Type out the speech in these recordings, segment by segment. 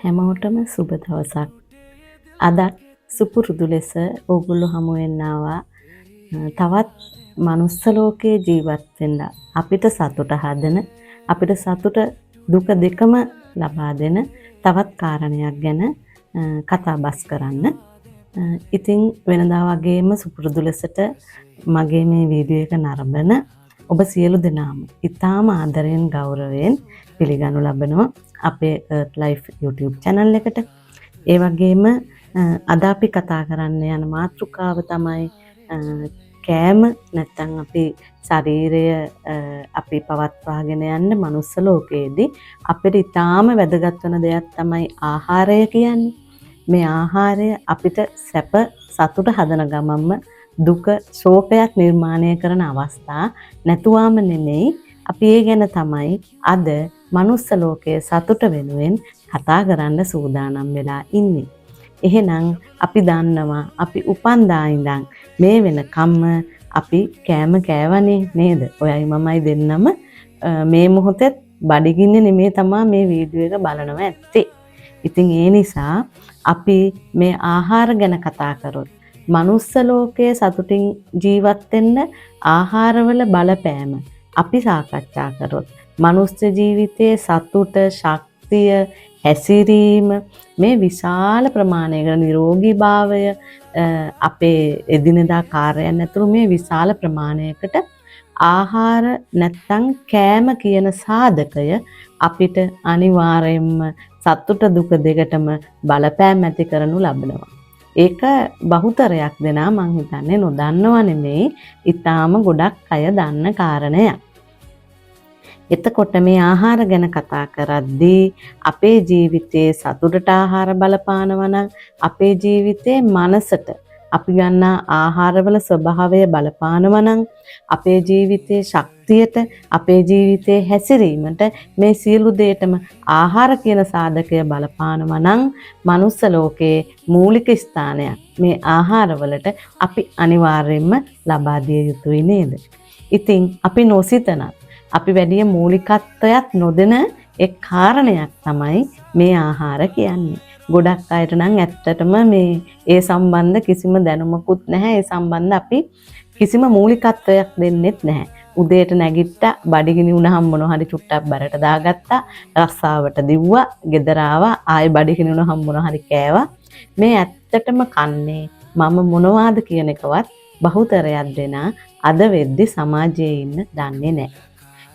හැමෝටම සුබ දවසක්. අදත් සුපුරුදු ලෙස ඕගොල්ලෝ හමු වෙන්න ආවා. තවත් මනුස්ස ලෝකයේ ජීවත් වෙන්න අපිට සතුට හදන, අපිට සතුට දුක දෙකම ලබා දෙන තවත් කාරණයක් ගැන කතා බස් කරන්න. ඉතින් වෙනදා වගේම සුපුරුදු ලෙසට මගේ මේ වීඩියෝ එක නරඹන ඔබ සියලු දෙනාම ඉතාම ආදරයෙන් ගෞරවයෙන් පිළිගනු ලබනවා අපේ Earth Life YouTube channel එකට. ඒ වගේම අද අපි කතා කරන්න යන මාතෘකාව තමයි කෑම නැත්නම් අපි ශරීරය අපි පවත්වාගෙන යන්න මනුස්ස ලෝකයේදී අපිට ඉතාම වැදගත් වෙන දෙයක් තමයි ආහාරය කියන්නේ. මේ ආහාරය අපිට සැප සතුට හදන ගමන්ම දුක ශෝකයක් නිර්මාණය කරන අවස්ථා නැතුවම නෙමෙයි. අපි ඒ ගැන තමයි අද මනුස්ස ලෝකයේ සතුට වෙනුවෙන් කතා කරන්න සූදානම් වෙලා ඉන්නේ. එහෙනම් අපි දන්නවා අපි උපන්දා ඉඳන් මේ වෙනකම්ම අපි කෑම කෑවනේ නේද? ඔයයි මමයි දෙන්නම මේ මොහොතේ බඩගින්නේ නෙමෙයි තමයි මේ වීඩියෝ එක බලනවා ඇත්තේ. ඉතින් ඒ නිසා අපි මේ ආහාර ගැන කතා කරොත් මනුස්ස ලෝකයේ සතුටින් ජීවත් වෙන්න ආහාරවල බලපෑම අපි සාකච්ඡා කරොත් මනුස්ස ජීවිතයේ සතුට ශක්තිය හැසිරීම මේ විශාල ප්‍රමාණයකට නිරෝගීභාවය අපේ එදිනෙදා කාර්යයන් ඇතුළු මේ විශාල ප්‍රමාණයකට ආහාර නැත්තම් කෑම කියන සාධකය අපිට අනිවාර්යයෙන්ම සතුට දුක දෙකටම බලපෑම් ඇති කරනු ලබනවා. ඒක බහුතරයක් දෙනා මං හිතන්නේ නොදන්නව නෙමෙයි, ඊටාම ගොඩක් අය දන්න කාරණයක්. එතකොට මේ ආහාර ගැන කතා කරද්දී අපේ ජීවිතයේ සතුටට ආහාර බලපානවා නම් අපේ ජීවිතයේ මනසට අපි ගන්නා ආහාරවල ස්වභාවය බලපානවා නම් අපේ ජීවිතයේ ශක්තියට අපේ ජීවිතයේ හැසිරීමට මේ සියලු දේටම ආහාර කියන සාධකය බලපානවා නම් මනුස්ස ලෝකයේ මූලික ස්ථානයක් මේ ආහාරවලට අපි අනිවාර්යයෙන්ම ලබා දිය යුතුයි නේද? ඉතින් අපි නොසිතනත් අපි වැඩි මූලිකත්වයක් නොදෙන එක් කාරණයක් තමයි මේ ආහාර කියන්නේ. ගොඩක් අයට නම් ඇත්තටම මේ ඒ සම්බන්ධ කිසිම දැනුමකුත් නැහැ. ඒ සම්බන්ධ අපි කිසිම මූලිකත්වයක් දෙන්නෙත් නැහැ. උදේට නැගිට්ටා, බඩගිනි වුණාම මොන හරි චුට්ටක් බරට දාගත්තා, රස්සාවට දිව්වා, ගෙදර ආවා, ආයෙ බඩගිනි වුණාම මොන හරි කෑවා. මේ ඇත්තටම කන්නේ මම මොනවාද කියන එකවත් බහුතරයක් දෙනා අද වෙද්දි සමාජයේ ඉන්න දන්නේ නැහැ.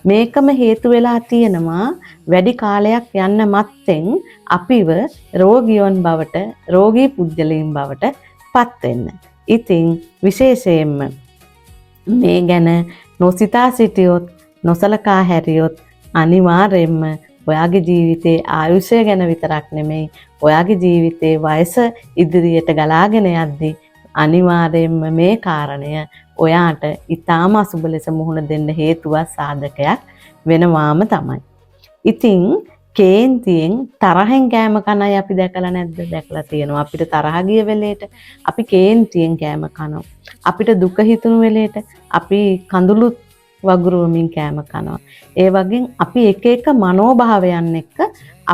මේකම හේතු වෙලා තියෙනවා වැඩි කාලයක් යන්න මත්තෙන් අපිව රෝගියොන් බවට, රෝගී පුද්ගලයන් බවට පත් වෙන්න. ඉතින් විශේෂයෙන්ම මේ ගැන නොසිතා සිටියොත්, නොසලකා හැරියොත් අනිවාර්යයෙන්ම ඔයාගේ ජීවිතයේ ආයුෂය ගැන විතරක් නෙමෙයි, ඔයාගේ ජීවිතයේ වයස ඉදිරියට ගලාගෙන යද්දී අනිවාර්යයෙන්ම මේ කාරණය ඔයාට ඊටාම අසුබ ලෙස මුහුණ දෙන්න හේතුවක් සාධකයක් වෙනවාම තමයි. ඉතින් කේන්තියෙන් තරහෙන් කෑම කනයි අපි දැකලා නැද්ද? දැකලා තියෙනවා. අපිට තරහ ගිය වෙලේට අපි කේන්තියෙන් කෑම කනවා. අපිට දුක හිතුණු වෙලේට අපි කඳුළු වගුරුවමින් කෑම කනවා. ඒ වගේ අපි එක එක මනෝභාවයන් එක්ක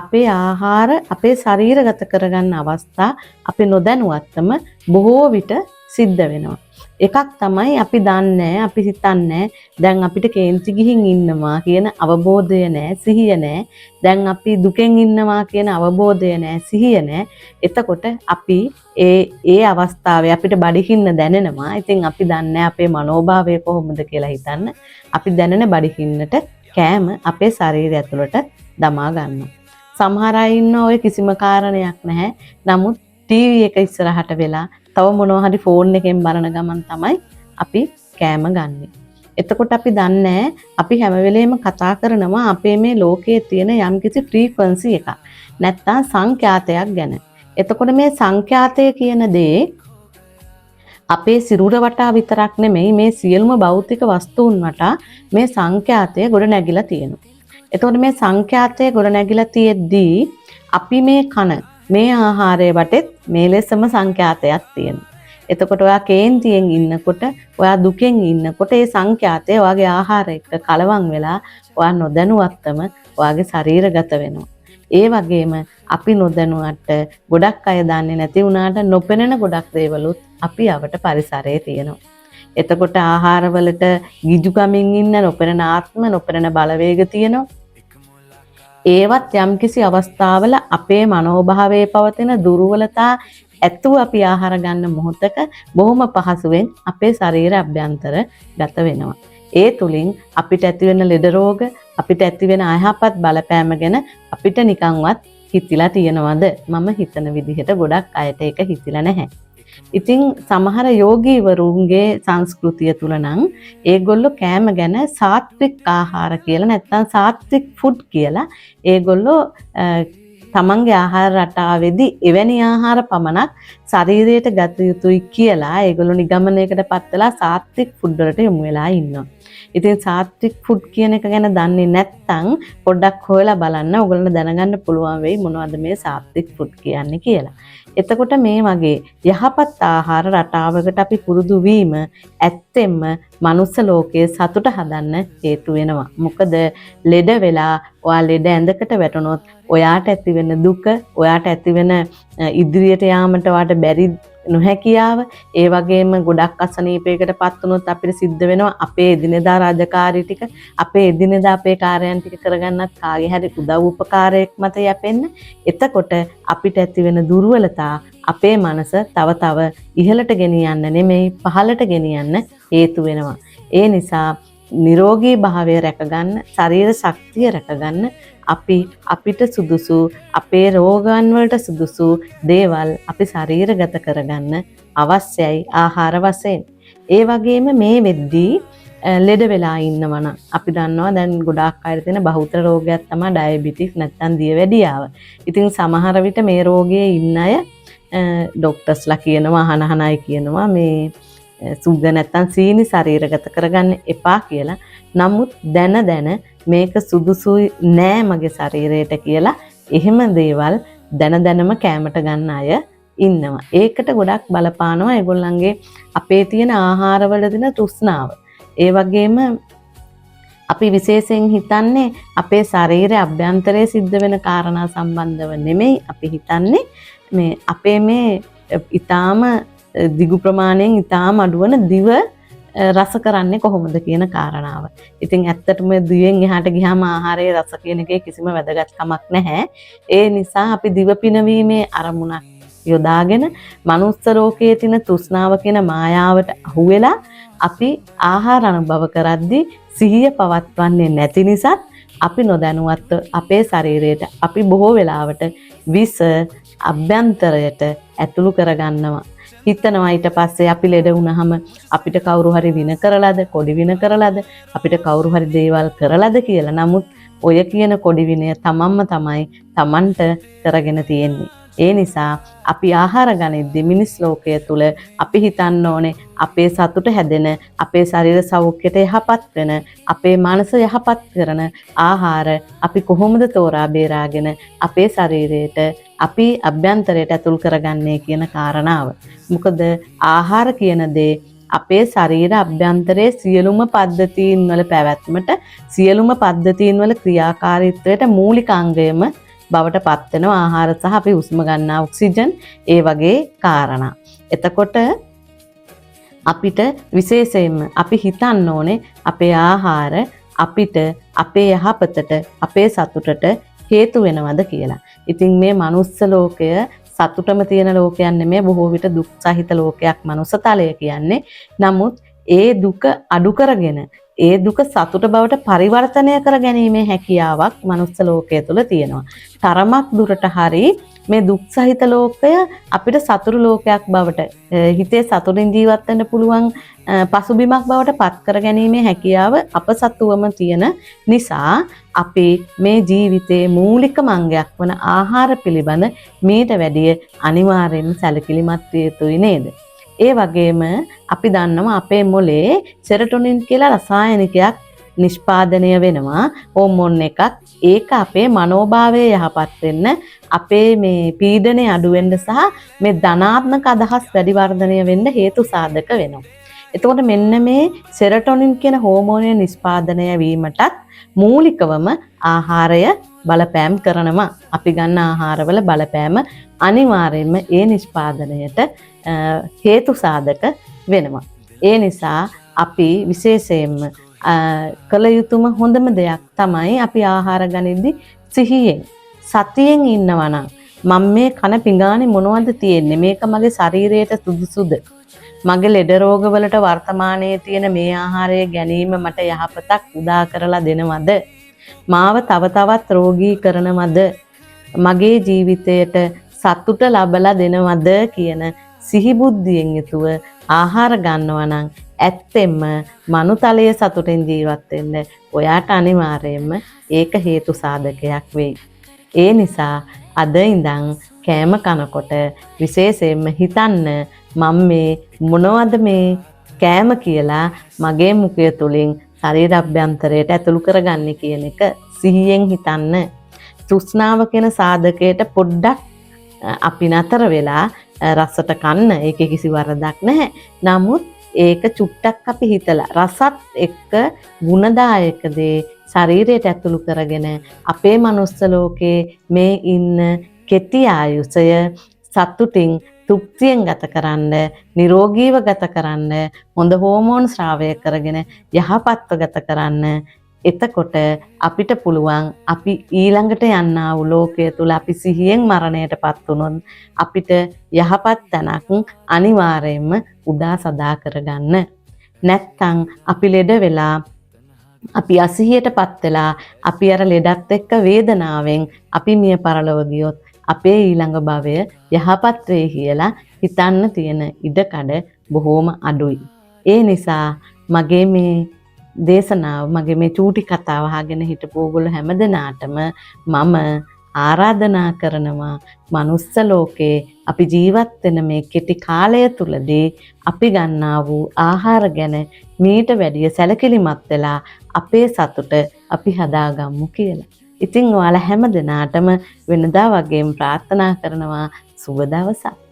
අපේ ආහාර අපේ ශරීරගත කරගන්න අවස්ථා අපි නොදැනුවත්වම බොහෝ විට සිද්ධ වෙනවා. එකක් තමයි අපි දන්නේ අපි හිතන්නේ දැන් අපිට කේන්ති ගිහින් ඉන්නවා කියන අවබෝධය නැහැ, සිහිය නැහැ. දැන් අපි දුකෙන් ඉන්නවා කියන අවබෝධය නැහැ, සිහිය නැහැ. එතකොට අපි ඒ අවස්ථාවේ අපිට බඩගින්න දැනෙනවා. ඉතින් අපි දන්නේ අපේ මනෝභාවය කොහොමද කියලා හිතන්න. අපි දැනෙන බඩගින්නට කෑම අපේ ශරීරය ඇතුළට දමා ගන්නවා. සමහර අය ඉන්න ඔය කිසිම කාරණයක් නැහැ. නමුත් ටීවී එක ඉස්සරහට වෙලා තව මොනවා හරි ෆෝන් එකෙන් බලන ගමන් තමයි අපි කෑම ගන්නෙ. එතකොට අපි දන්නේ අපි හැම වෙලේම කතා කරනවා අපේ මේ ලෝකයේ තියෙන යම්කිසි ෆ්‍රීකවන්සි එකක්. නැත්තම් සංඛ්‍යාතයක් ගැන. එතකොට මේ සංඛ්‍යාතය කියන දේ අපේ සිරුර වටා විතරක් නෙමෙයි මේ සියලුම භෞතික වස්තුන් වටා මේ සංඛ්‍යාතය ගොඩ නැගිලා තියෙනවා. එතකොට මේ සංඛ්‍යාතය ගොඩ නැගිලා තියෙද්දී අපි මේ කන මේ ආහාරයේ වටෙත් මේ ලෙසම සංඛ්‍යාතයක් තියෙනවා. එතකොට ඔයා කේන්තියෙන් ඉන්නකොට, ඔයා දුකෙන් ඉන්නකොට ඒ සංඛ්‍යාතය ඔයාගේ ආහාර එක්ක කලවම් වෙලා ඔයා නොදැනුවත්වම ඔයාගේ ශරීරගත වෙනවා. ඒ වගේම අපි නොදැනුවට ගොඩක් අය දන්නේ නැති වුණාට නොපෙනෙන ගොඩක් දේවලුත් අපි අවට පරිසරයේ තියෙනවා. එතකොට ආහාරවලට ගිජුකමින් ඉන්න නොපෙනෙන ආත්ම නොපෙනෙන බලවේග තියෙනවා. ඒවත් යම්කිසි අවස්ථාවල අපේ මනෝභාවයේ පවතින දුර්වලතා ඇතුව අපි ආහාර ගන්න මොහොතක බොහොම පහසුවෙන් අපේ ශරීර අභ්‍යන්තර ගත වෙනවා. ඒ තුලින් අපිට ඇතිවෙන ලෙඩ රෝග, අපිට ඇතිවෙන අයහපත් බලපෑම ගැන අපිට නිකන්වත් හිතිලා තියෙනවද? මම හිතන විදිහට ගොඩක් අයට ඒක හිතිලා නැහැ. ඉතින් සමහර යෝගීවරුන්ගේ සංස්කෘතිය තුල නම් ඒගොල්ලෝ කෑම ගැන සාත්වික ආහාර කියලා නැත්නම් සාත්වික ෆුඩ් කියලා ඒගොල්ලෝ තමන්ගේ ආහාර රටාවේදී එවැනි ආහාර පමණක් ශරීරයට ගත යුතුයි කියලා ඒගොල්ලෝ නිගමනයකටපත් වෙලා සාත්වික ෆුඩ් වලට යොමු වෙලා ඉන්නවා. ඉතින් සාත්වික ෆුඩ් කියන එක ගැන දන්නේ නැත්නම් පොඩ්ඩක් හොයලා බලන්න ඔයගොල්ලන්ට දැනගන්න පුළුවන් වෙයි මොනවද මේ සාත්වික ෆුඩ් කියන්නේ කියලා. එතකොට මේ වගේ යහපත් ආහාර රටාවකට අපි පුරුදු වීම ඇත්තෙන්ම මනුස්ස ලෝකයේ සතුට හදන්න හේතු වෙනවා. මොකද ලෙඩ වෙලා ඔයා ලෙඩ ඇඳකට වැටුණොත් ඔයාට ඇතිවෙන දුක, ඔයාට ඇතිවෙන ඉදිරියට යාමට ඔයාට බැරි නොහැකියාව, ඒ වගේම ගොඩක් අසනීපයකටපත් වුණොත් අපිට සිද්ධ වෙනවා අපේ එදිනෙදා රාජකාරී ටික, අපේ එදිනෙදා අපේ කාර්යයන් ටික කරගන්නත් කාගේ හරි උදව් උපකාරයක් මත යැපෙන්න. එතකොට අපිට ඇතිවෙන දුර්වලතා අපේ මනස තව ඉහළට ගෙනියන්න නෙමෙයි පහළට ගෙනියන්න හේතු වෙනවා. ඒ නිසා නිරෝගී භාවය රැකගන්න, ශරීර ශක්තිය රැකගන්න අපිට සුදුසු අපේ රෝගයන් වලට සුදුසු දේවල් අපි ශරීරගත කරගන්න අවශ්‍යයි ආහාර වශයෙන්. ඒ වගේම මේ වෙද්දී ලෙඩ වෙලා ඉන්නවනම් අපි දන්නවා දැන් ගොඩාක් අයට තියෙන බහුතර රෝගයක් තමයි ඩයබටිස් නැත්නම් දියවැඩියාව. ඉතින් සමහර විට මේ රෝගයේ ඉන්න අය ડોක්ටර්ස්ලා කියනවා අහනයි කියනවා මේ සුගර් නැත්නම් සීනි ශරීරගත කරගන්න එපා කියලා. නමුත් දැන මේක සුදුසුයි නෑ මගේ ශරීරයට කියලා එහෙම දේවල් දැනම කැමට ගන්න අය ඉන්නවා. ඒකට ගොඩක් බලපානවා ඒගොල්ලන්ගේ අපේ තියෙන ආහාරවල තියෙන තෘෂ්ණාව. ඒ වගේම අපි විශේෂයෙන් හිතන්නේ අපේ ශරීරයේ අභ්‍යන්තරයේ සිද්ධ වෙන කාරණා සම්බන්ධව නෙමෙයි. අපි හිතන්නේ මේ අපේ මේ ඊටාම දිගු ප්‍රමාණයෙන් ඊටාම අඩුවන දිව රස කරන්නේ කොහොමද කියන කාරණාව. ඉතින් ඇත්තටම දිවෙන් එහාට ගියාම ආහාරයේ රස කියන එකේ කිසිම වැදගත්කමක් නැහැ. ඒ නිසා අපි දිව පිනවීමේ අරමුණක් යොදාගෙන මනුස්ස ලෝකයේ තියෙන තෘෂ්ණාව කියන මායාවට අහු වෙලා අපි ආහාර අනුභව කරද්දී සිහිය පවත්වන්නේ නැති නිසා අපි නොදැනුවත්ව අපේ ශරීරයට අපි බොහෝ වෙලාවට විස අභ්‍යන්තරයට ඇතුළු කරගන්නවා. හිතනවා ඊට පස්සේ අපි ලෙඩ වුණාම අපිට කවුරු හරි වින කරලාද, කොඩි වින කරලාද, අපිට කවුරු හරි දේවල් කරලාද කියලා. නමුත් ඔය කියන කොඩි විනය තමන්ම තමයි තමන්ට කරගෙන තියෙන්නේ. ඒ නිසා අපි ආහාර ගනිද්දී මිනිස් ලෝකයේ තුල අපි හිතන්න ඕනේ අපේ සතුට හැදෙන, අපේ ශරීර සෞඛ්‍යයට යහපත් වෙන, අපේ මනස යහපත් කරන ආහාර අපි කොහොමද තෝරා බේරාගෙන අපේ ශරීරයට අපි අභ්‍යන්තරයට ඇතුල් කරගන්නේ කියන කාරණාව. මොකද ආහාර කියන දේ අපේ ශරීර අභ්‍යන්තරයේ සියලුම පද්ධතීන් වල පැවැත්මට, සියලුම පද්ධතීන් වල ක්‍රියාකාරීත්වයට මූලික අංගයම බවට පත් වෙනවා ආහාර සහ අපි හුස්ම ගන්නා ඔක්සිජන් ඒ වගේ කාරණා. එතකොට අපිට විශේෂයෙන්ම අපි හිතන්න ඕනේ අපේ ආහාර අපිට අපේ යහපතට අපේ සතුටට හේතු වෙනවද කියලා. ඉතින් මේ මනුස්ස ලෝකය සතුටම තියෙන ලෝකයක් නෙමෙයි, බොහෝ විට දුක් සහිත ලෝකයක් මනුස්ස තලය කියන්නේ. නමුත් ඒ දුක අඩු කරගෙන ඒ දුක සතුට බවට පරිවර්තනය කර ගැනීමේ හැකියාවක් මනුස්ස ලෝකයේ තුල තියෙනවා. තරමක් දුරට හරි මේ දුක් සහිත ලෝකය අපිට සතුරු ලෝකයක් බවට හිතේ සතුටින් ජීවත් වෙන්න පුළුවන් පසුබිමක් බවට පත් කර ගැනීමේ හැකියාව අප සතුවම තියෙන නිසා අපි මේ ජීවිතයේ මූලිකම අංගයක් වන ආහාර පිළිබඳ මීට වැඩිය අනිවාර්යයෙන්ම සැලකිලිමත් විය යුතුයි නේද? ඒ වගේම අපි දන්නවා අපේ මොලේ සෙරටොනින් කියලා රසායනිකයක් නිෂ්පාදනය වෙනවා, හෝමෝන් එකක්. ඒක අපේ මනෝභාවය යහපත් වෙන්න, අපේ මේ පීඩනය අඩු වෙන්න සහ මේ ධනාත්මක අදහස් වැඩි වර්ධනය වෙන්න හේතු සාධක වෙනවා. එතකොට මෙන්න මේ සෙරටොනින් කියන හෝමෝනය නිෂ්පාදනය වීමටත් මූලිකවම ආහාරය බලපෑම් කරනවා. අපි ගන්න ආහාරවල බලපෑම අනිවාර්යයෙන්ම ඒ නිෂ්පාදනයට හේතු සාධක වෙනවා. ඒ නිසා අපි විශේෂයෙන්ම කළ යුතුම හොඳම දෙයක් තමයි අපි ආහාර ගනිද්දි සිහියෙන් සතියෙන් ඉන්නවා නම් මම මේ කන පිඟානේ මොනවද තියෙන්නේ, මේක මගේ ශරීරයට සුදුසුද, මගේ ලෙඩ රෝගවලට වර්තමානයේ තියෙන මේ ආහාරය ගැනීම මට යහපතක් උදා කරලා දෙනවද, මාව තව තවත් රෝගී කරනවද, මගේ ජීවිතයට සතුට ලබලා දෙනවද කියන සිහිබුද්ධියෙන් යුතුව ආහාර ගන්නවා නම් ඇත්තෙන්ම මනුතලයේ සතුටෙන් ජීවත් වෙන්න ඔයාට අනිවාර්යයෙන්ම ඒක හේතු සාධකයක් වෙයි. ඒ නිසා අද ඉඳන් කෑම කනකොට විශේෂයෙන්ම හිතන්න මම මේ මොනවද මේ කෑම කියලා මගේ මුඛය තුලින් ශරීර අභ්‍යන්තරයට ඇතුළු කරගන්නේ කියන එක සිහියෙන් හිතන්න. තෘෂ්ණාව කියන සාධකයට පොඩ්ඩක් අපි නතර වෙලා රසට කන්න, ඒකේ කිසි වරදක් නැහැ. නමුත් ඒක චුට්ටක් අපි හිතලා රසත් එක්ක ගුණදායක දේ ශරීරයට ඇතුළු කරගෙන අපේ මනුස්ස ලෝකේ මේ ඉන්න කෙටි ආයුෂය සතුටින් තෘප්තියෙන් ගත කරන්න, නිරෝගීව ගත කරන්න, හොඳ හෝමෝන් ස්‍රාවය කරගෙන යහපත්ව ගත කරන්න. එතකොට අපිට පුළුවන් අපි ඊළඟට යන්නා වූ ලෝකයේ තුල අපි සිහියෙන් මරණයටපත් වුණොත් අපිට යහපත් තැනක් අනිවාර්යයෙන්ම උදා සදා කරගන්න. නැත්තම් අපි ලෙඩ වෙලා අපි අසිහියටපත් වෙලා අපි අර ලෙඩත් එක්ක වේදනාවෙන් අපි මිය පරලොව ගියොත් අපේ ඊළඟ භවය යහපත් වෙයි කියලා හිතන්න තියෙන ඉඩකඩ බොහෝම අඩුයි. ඒ නිසා මගේ මේ දේශනාව, මගේ මේ චූටි කතාව අහගෙන හිටපු ඕගොල්ලෝ හැමදෙනාටම මම ආරාධනා කරනවා, මනුස්ස ලෝකේ අපි ජීවත් වෙන මේ කෙටි කාලය තුලදී අපි ගන්නා වූ ආහාර ගැන මීට වැඩිය සැලකිලිමත් වෙලා අපේ සතුට අපි හදාගමු කියලා. ඉතින් ඔයාලා හැමදෙනාටම වෙනදා වගේම ප්‍රාර්ථනා කරනවා සුබ දවසක්.